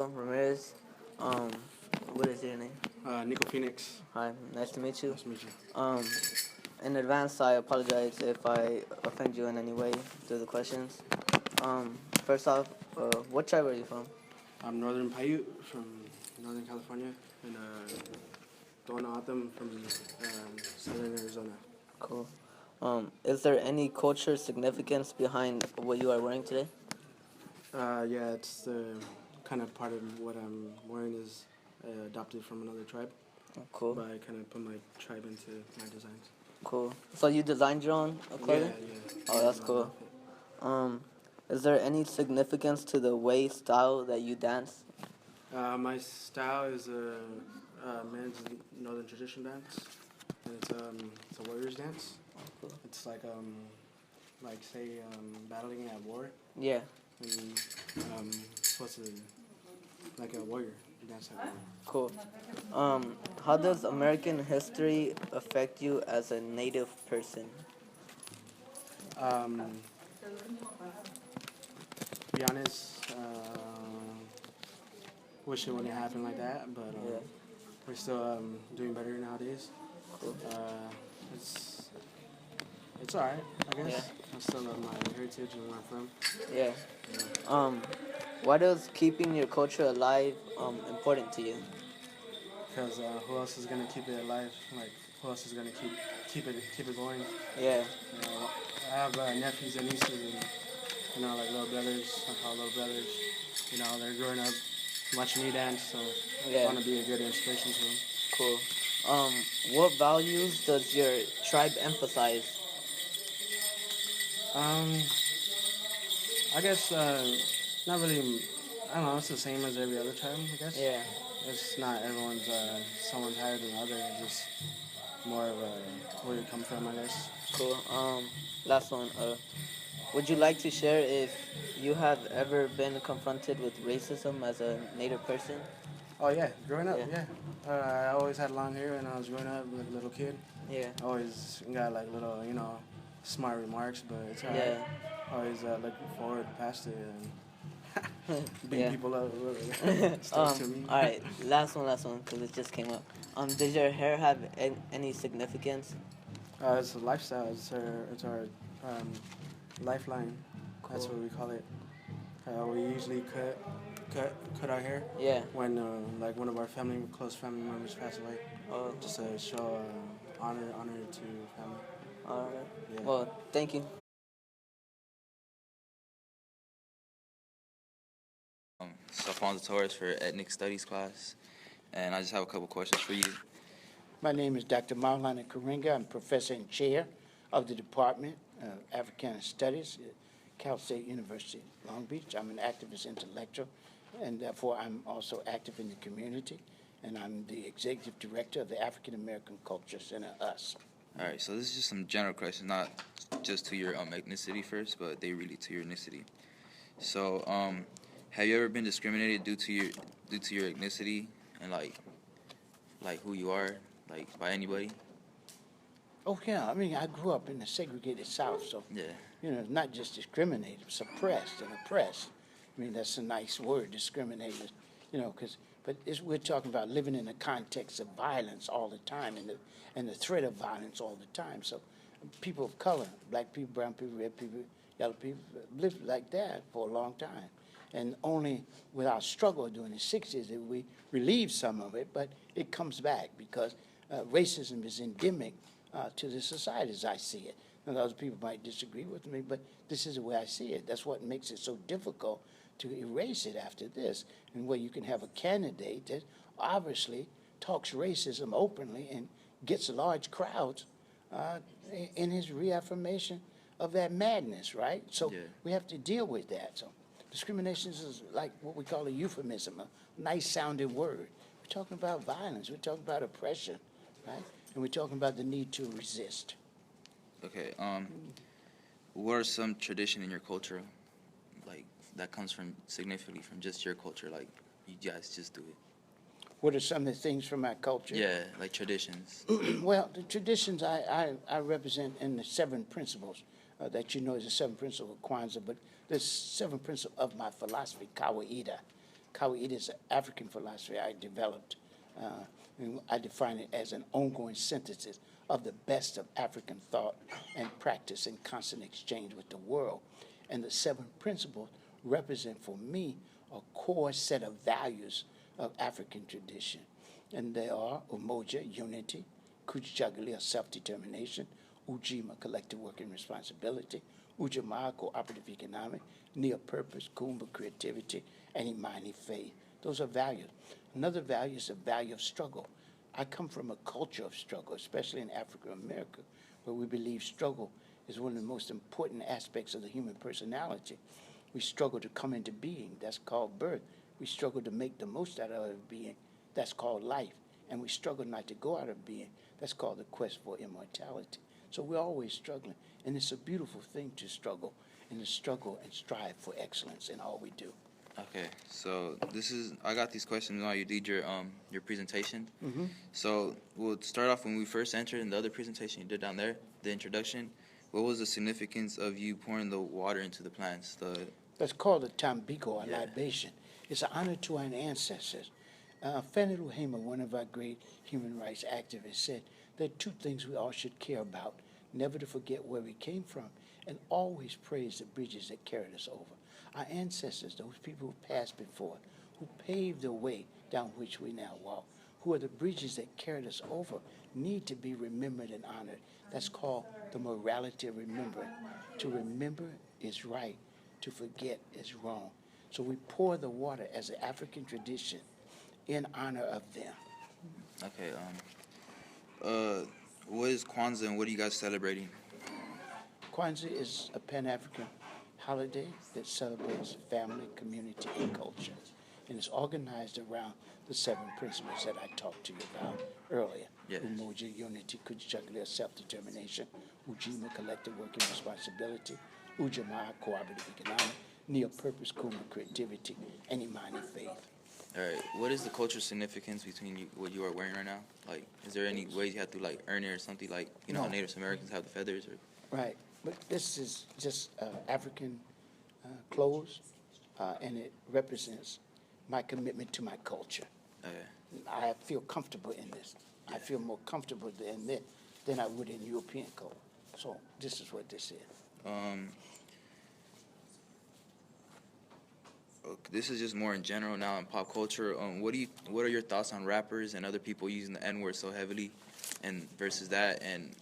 Ramirez. Um, what is your name? Nico Phoenix. Hi, nice to meet you. Nice to meet you. Um, in advance, I apologize if I offend you in any way through the questions. First off, what tribe are you from? I'm Northern Paiute from Northern California, and Dona Atam from Southern Arizona. Cool. Is there any culture significance behind what you are wearing today? Yeah, it's the kind of part of what I'm wearing is adopted from another tribe, Cool. but I kind of put my tribe into my designs. Cool. So you designed your own clothing? Yeah. Oh, that's cool. Is there any significance to the way style that you dance? My style is a man's Northern tradition dance, and it's a warrior's dance. Oh, cool. It's like say battling at war. Yeah. And supposed to like a warrior, dance like a warrior. Cool. How does American history affect you as a Native person? To be honest, wish it wouldn't happen like that, but Yeah. we're still doing better nowadays. Cool. It's alright, I guess. Yeah. I still love my heritage and where I'm from. Yeah. Why does keeping your culture alive important to you? Because who else is gonna keep it alive? Like who else is gonna keep it going? Yeah. You know, I have nephews and nieces, and like little brothers. I call little brothers. They're growing up watching me dance, so I want to be a good inspiration to them. Cool. What values does your tribe emphasize? I guess not really. I don't know. It's the same as every other tribe, I guess. Yeah. It's not everyone's. Someone's higher than the other. It's just more of where you come from, I guess. Cool. Last one. Would you like to share if you have ever been confronted with racism as a Native person? Oh yeah, growing up, Yeah. yeah. I always had long hair when I was growing up, like a little kid. Yeah. I always got like little, smart remarks, but it's alright. Yeah. Always looking forward past it and beating Yeah. people up. Stuff to me. All right, last one, because it just came up. Does your hair have any significance? It's a lifestyle. It's our lifeline. That's Cool. what we call it. We usually cut our hair. Yeah. When like one of our close family members pass away, Oh. just to show honor to family. All right. Yeah. Well, thank you. Alfonso Torres for Ethnic Studies class, and I just have a couple questions for you. My name is Dr. Maulana Karinga. I'm professor and chair of the Department of Africana Studies at Cal State University, Long Beach. I'm an activist intellectual, and therefore I'm also active in the community, and I'm the executive director of the African American Culture Center, US. All right, so this is just some general questions, not just to your ethnicity first, but they relate to your ethnicity. So, have you ever been discriminated due to your ethnicity and like who you are, like by anybody? Oh, yeah. I mean, I grew up in the segregated South, so, Yeah. it's not just discriminated, it's suppressed and oppressed. I mean, that's a nice word, discriminated, but we're talking about living in a context of violence all the time and the threat of violence all the time. So people of color, black people, brown people, red people, yellow people, lived like that for a long time. And only with our struggle during the 60s did we relieve some of it, but it comes back because racism is endemic to the society as I see it. And other people might disagree with me, but this is the way I see it. That's what makes it so difficult to erase it after this, and where you can have a candidate that obviously talks racism openly and gets large crowds in his reaffirmation of that madness, right? So Yeah. we have to deal with that. So discrimination is like what we call a euphemism, a nice sounding word. We're talking about violence, we're talking about oppression, right? And we're talking about the need to resist. Okay. What are some tradition in your culture, like that comes from significantly from just your culture, like you guys just do it? What are some of the things from our culture? Yeah, like traditions. Well, the traditions I represent in the seven principles that is the seven principles of Kwanzaa, but the seven principles of my philosophy, Kawaida, Kawaida is an African philosophy I developed. I define it as an ongoing synthesis of the best of African thought and practice in constant exchange with the world. And the 7 principles represent for me a core set of values of African tradition. And they are Umoja, unity; Kujichagulia, self-determination; Ujima, collective work and responsibility; Ujamaa, cooperative economic; Nia, purpose; Kumba, creativity; and Imani, faith. Those are values. Another value is the value of struggle. I come from a culture of struggle, especially in Africa America, where we believe struggle is one of the most important aspects of the human personality. We struggle to come into being. That's called birth. We struggle to make the most out of our being. That's called life. And we struggle not to go out of being. That's called the quest for immortality. So we're always struggling. And it's a beautiful thing to struggle, and to struggle and strive for excellence in all we do. Okay, so I got these questions while you did your presentation. So we'll start off when we first entered in the other presentation you did down there, the introduction. What was the significance of you pouring the water into the plants? That's called a tambiko, a libation. It's an honor to our ancestors. Fannie Lou Hamer, one of our great human rights activists, said there are 2 things we all should care about: never to forget where we came from, and always praise the bridges that carried us over. Our ancestors, those people who passed before, who paved the way down which we now walk, who are the bridges that carried us over, need to be remembered and honored. That's called the morality of remembering. To remember is right. To forget is wrong. So we pour the water as an African tradition in honor of them. Okay. What is Kwanzaa and what are you guys celebrating? Kwanzaa is a Pan-African holiday that celebrates family, community, and culture, and it's organized around the 7 principles that I talked to you about earlier. Yes. Umoja, unity; Kujichagulia, self-determination; Ujima, collective work and responsibility; Ujamaa, cooperative economic; Nia, purpose; Kumba, creativity; and Imani, faith. All right. What is the cultural significance between what you are wearing right now? Like, is there any way you have to like earn it or something? Like, you know, No. Native Americans have the feathers, or Right, but this is just African clothes, and it represents my commitment to my culture. okay. I feel comfortable in this. I feel more comfortable in this than I would in European coat. So this is what this is. This is just more in general now in pop culture. What are your thoughts on rappers and other people using the N-word so heavily, and versus that and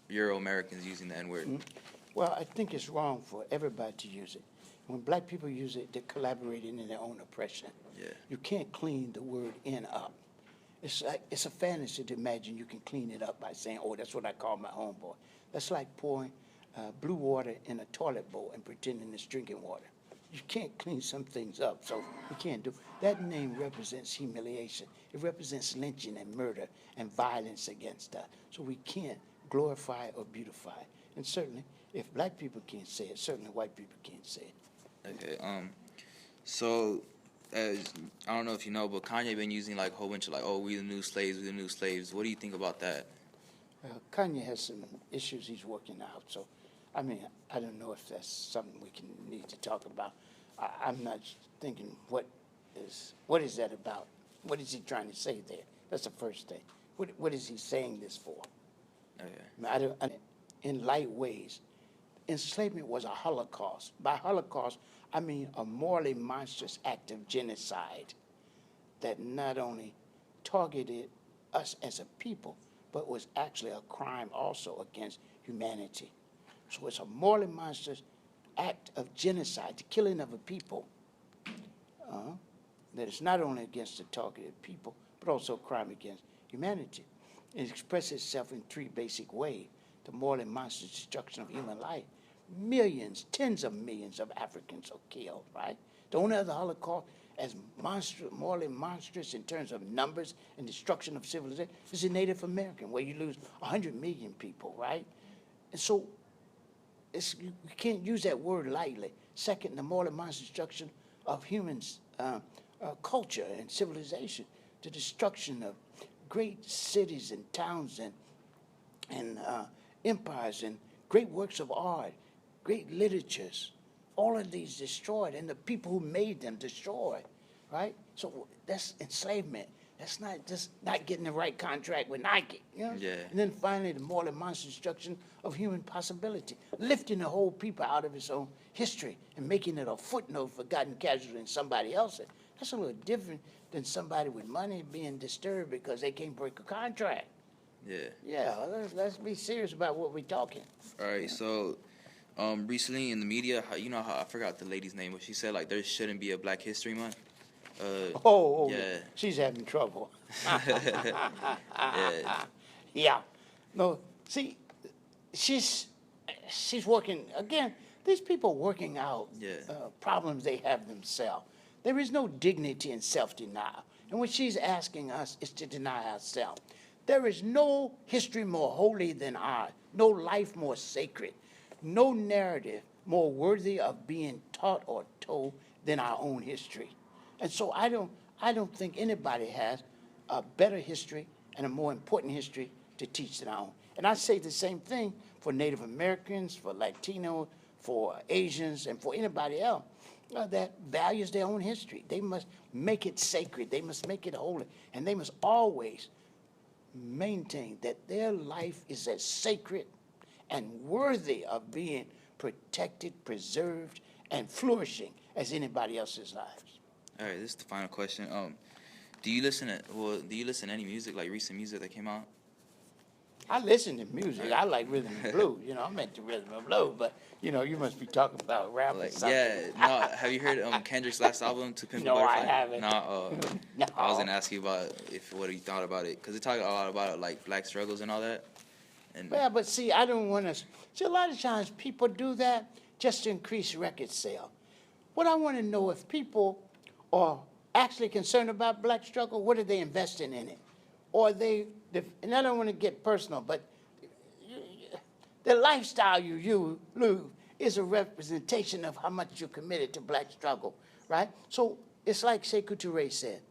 Euro Americans using the N-word? Well, I think it's wrong for everybody to use it. When black people use it, they're collaborating in their own oppression. Yeah. You can't clean the word "in" up. It's a fantasy to imagine you can clean it up by saying, "Oh, that's what I call my homeboy." That's like pouring blue water in a toilet bowl and pretending it's drinking water. You can't clean some things up, so you can't do. That name represents humiliation. It represents lynching and murder and violence against us. So we can't glorify or beautify. And certainly, if black people can't say it, certainly white people can't say it. Okay. So, as I don't know if you know, but Kanye been using like a whole bunch of like, "Oh, we the new slaves, we the new slaves." What do you think about that? Kanye has some issues he's working out, so I mean, I don't know if that's something we need to talk about. I'm not thinking what is that about? What is he trying to say there? That's the first thing. What is he saying this for? Okay. I don't, in light ways, enslavement was a Holocaust. By Holocaust, I mean a morally monstrous act of genocide that not only targeted us as a people, but was actually a crime also against humanity. So it's a morally monstrous act of genocide, the killing of a people, that is not only against the targeted people, but also a crime against humanity. It expresses itself in 3 basic ways: the morally monstrous destruction of human life. Millions, tens of millions of Africans are killed, right? The only other Holocaust as monstrous, morally monstrous in terms of numbers and destruction of civilization is the Native American, where you lose 100 million people, right? And so you can't use that word lightly. Second, the morally monstrous destruction of humans' culture and civilization, the destruction of great cities and towns and empires and great works of art, great literatures, all of these destroyed, and the people who made them destroyed. right? So that's enslavement. That's not just not getting the right contract with Nike, you know? Yeah. And then finally, the moral and monstrous destruction of human possibility, lifting the whole people out of its own history and making it a footnote, forgotten casualty in somebody else's. That's a little different than somebody with money being disturbed because they can't break a contract. Yeah. Yeah, let's be serious about what we're talking. All right. So, recently in the media, you know how I forgot the lady's name, but she said like there shouldn't be a Black History Month. Yeah. She's having trouble. Yeah. Yeah. No, see, she's working, again, these people working out problems they have themselves. There is no dignity in self-denial. And what she's asking us is to deny ourselves. There is no history more holy than ours, no life more sacred, no narrative more worthy of being taught or told than our own history. And so I don't think anybody has a better history and a more important history to teach than our own. And I say the same thing for Native Americans, for Latinos, for Asians, and for anybody else that values their own history. They must make it sacred. They must make it holy. And they must always maintain that their life is as sacred and worthy of being protected, preserved, and flourishing as anybody else's lives. All right, this is the final question. Do you listen to any music, like recent music that came out? I listen to music. I like rhythm and blues. You know, I'm into rhythm and blues, but you know, you must be talking about rap or something. Yeah, no. Have you heard Kendrick's last album, To Pimp a No, Butterfly? I haven't. No. I was gonna ask you about what you thought about it, because they talk a lot about like black struggles and all that. And Yeah, but see, I don't want to. See, a lot of times people do that just to increase record sale. What I want to know, if people are actually concerned about black struggle, what are they investing in it? Or and I don't want to get personal, but the lifestyle you live is a representation of how much you're committed to black struggle, right? So it's like Sekou Touré said,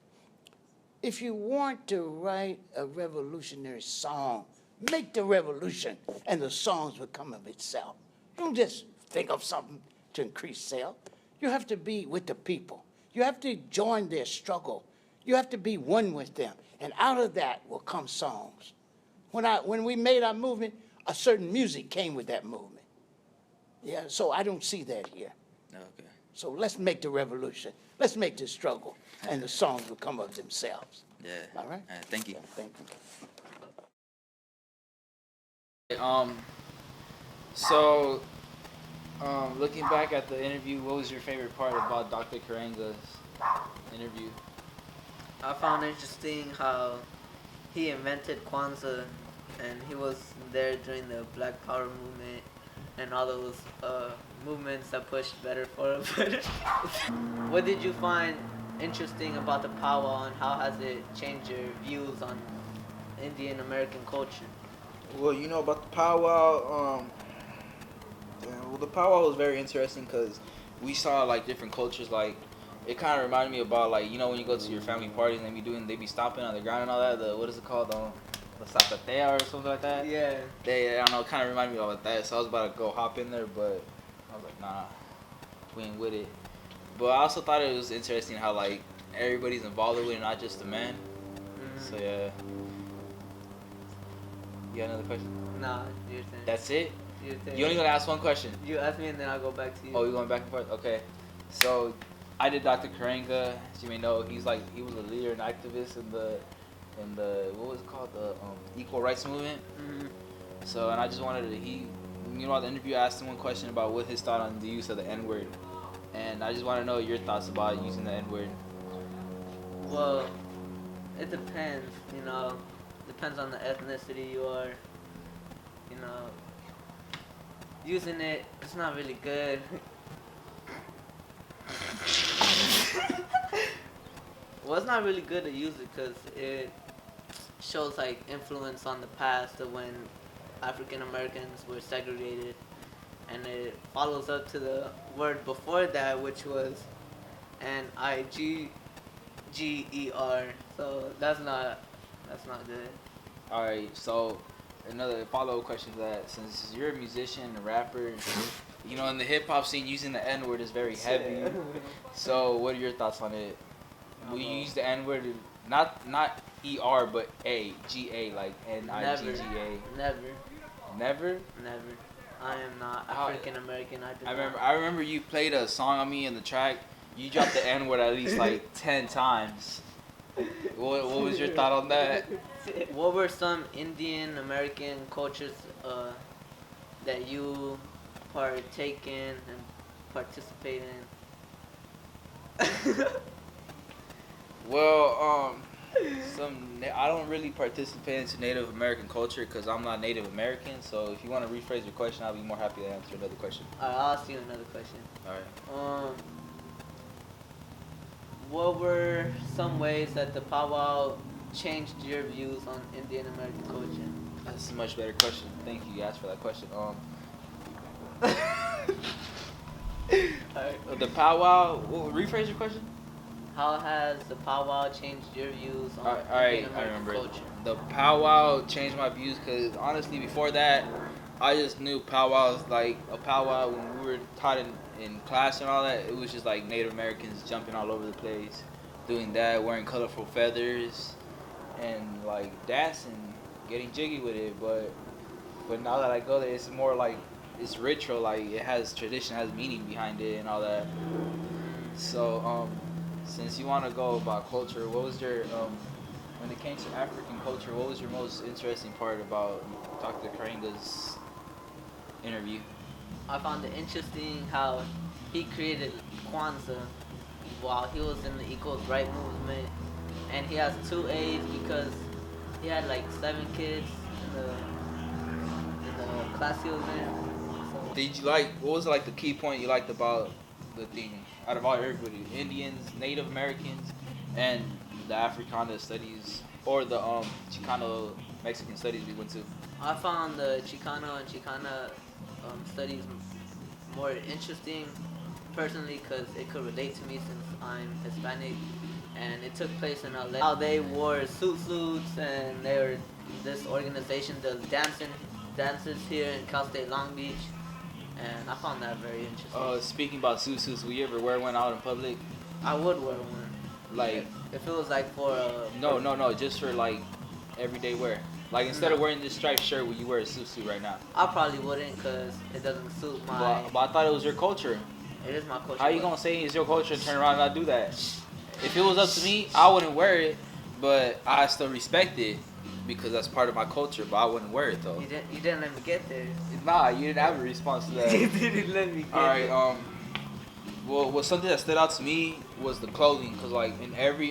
if you want to write a revolutionary song, make the revolution and the songs will come of itself. Don't just think of something to increase sale. You have to be with the people. You have to join their struggle. You have to be one with them. And out of that will come songs. When we made our movement, a certain music came with that movement. Yeah, so I don't see that here. okay. So let's make the revolution. Let's make the struggle, and the songs will come of themselves. Yeah. All right? Thank you. Thank you. So, looking back at the interview, what was your favorite part about Dr. Karenga's interview? I found interesting how he invented Kwanzaa, and he was there during the Black Power movement and all those movements that pushed better for it. What did you find interesting about the powwow, and how has it changed your views on Indian American culture? Well, you know about the powwow. The powwow was very interesting because we saw like different cultures. Like it kind of reminded me about like, you know, when you go to your family parties and they be stomping on the ground and all that. What is it called? The zapatea or something like that. Yeah. I don't know. It kind of reminded me about that. So I was about to go hop in there, but I was like, nah, we ain't with it. But I also thought it was interesting how like everybody's involved with it, not just the man. Mm-hmm. So yeah. You got another question? Nah, your turn. That's it? Your turn. You only gonna ask one question? You ask me and then I'll go back to you. Oh, you're going back and forth? Okay. So, I did Dr. Karenga. As you may know, he was a leader and activist in the what was it called? The equal rights movement. Mm-hmm. So, and I just wanted to, the interview, I asked him one question about what his thought on the use of the N-word. And I just want to know your thoughts about using the N-word. Well, it depends, you know. Depends on the ethnicity you are. You know, using it's not really good. Well, it's not really good to use it because it shows like influence on the past of when African Americans were segregated, and it follows up to the word before that, which was Niger. So that's not good. All right, so another follow-up question to that, since you're a musician, a rapper, you know, in the hip-hop scene, using the N-word is very heavy. So what are your thoughts on it? Will you use the N word? Not ER, but AGA, like NIGGA. Never. Never. Never. I am not How- African American. I remember you played a song on me in the track. You dropped the N word at least like 10 times. What was your thought on that? What were some Indian American cultures that you partake in and participate in? Well, I don't really participate into Native American culture because I'm not Native American. So if you want to rephrase your question, I'll be more happy to answer another question. Alright, I'll ask you another question. All right. What were some ways that the powwow changed your views on Indian American culture? That's a much better question. Thank you. You asked for that question. Alright. The powwow. Rephrase your question. How has the powwow changed your views on All right, Indian I American remember. culture? The powwow changed my views because honestly, before that, I just knew powwows like a powwow when we were taught in class and all that. It was just like Native Americans jumping all over the place, doing that, wearing colorful feathers, and like dancing, getting jiggy with it. But now that I go there, it's more like it's ritual. Like it has tradition, has meaning behind it, and all that. So since you want to go about culture, what was your when it came to African culture, what was your most interesting part about Dr. Karenga's interview? I found it interesting how he created Kwanzaa while he was in the equal rights movement, and he has 2 A's because he had like 7 kids in the class he was in. So Did you like? What was like the key point you liked about the thing? Out of all everybody, Indians, Native Americans, and the Africana studies or the Chicano Mexican studies we went to. I found the Chicano and Chicana studies more interesting personally because it could relate to me since I'm Hispanic, and it took place in LA. How they wore suits and they were this organization does dances here in Cal State Long Beach, and I found that very interesting. Speaking about suits, will you ever wear one out in public? I would wear one. Like If it was like for no, just for like everyday wear. Like instead of wearing this striped shirt, would you wear a suit right now? I probably wouldn't because it doesn't suit my. But I thought it was your culture. It is my culture. How you gonna say it's your culture and turn around and not do that? If it was up to me, I wouldn't wear it, but I still respect it because that's part of my culture. But I wouldn't wear it though. You didn't let me get there. Nah, you didn't have a response to that. You didn't let me get All right. there. Well, what something that stood out to me was the clothing, cause like in every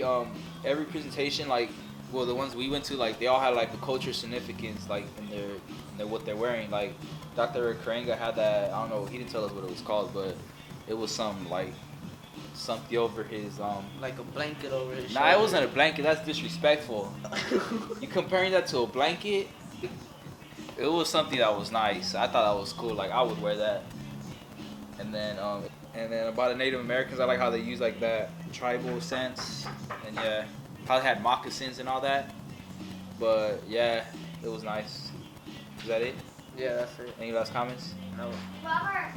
presentation, like the ones we went to, like they all had like a culture significance, like in their what they're wearing. Like Dr. Karenga had that. I don't know. He didn't tell us what it was called, but it was something over his Like a blanket over his Nah, shoulder. it wasn't a blanket. That's disrespectful. You comparing that to a blanket? It was something that was nice. I thought that was cool. Like I would wear that. And then about the Native Americans, I like how they use like that tribal sense, and yeah, how they had moccasins and all that. But yeah, it was nice. Is that it? Yeah, that's it. Any last comments? No. Robert.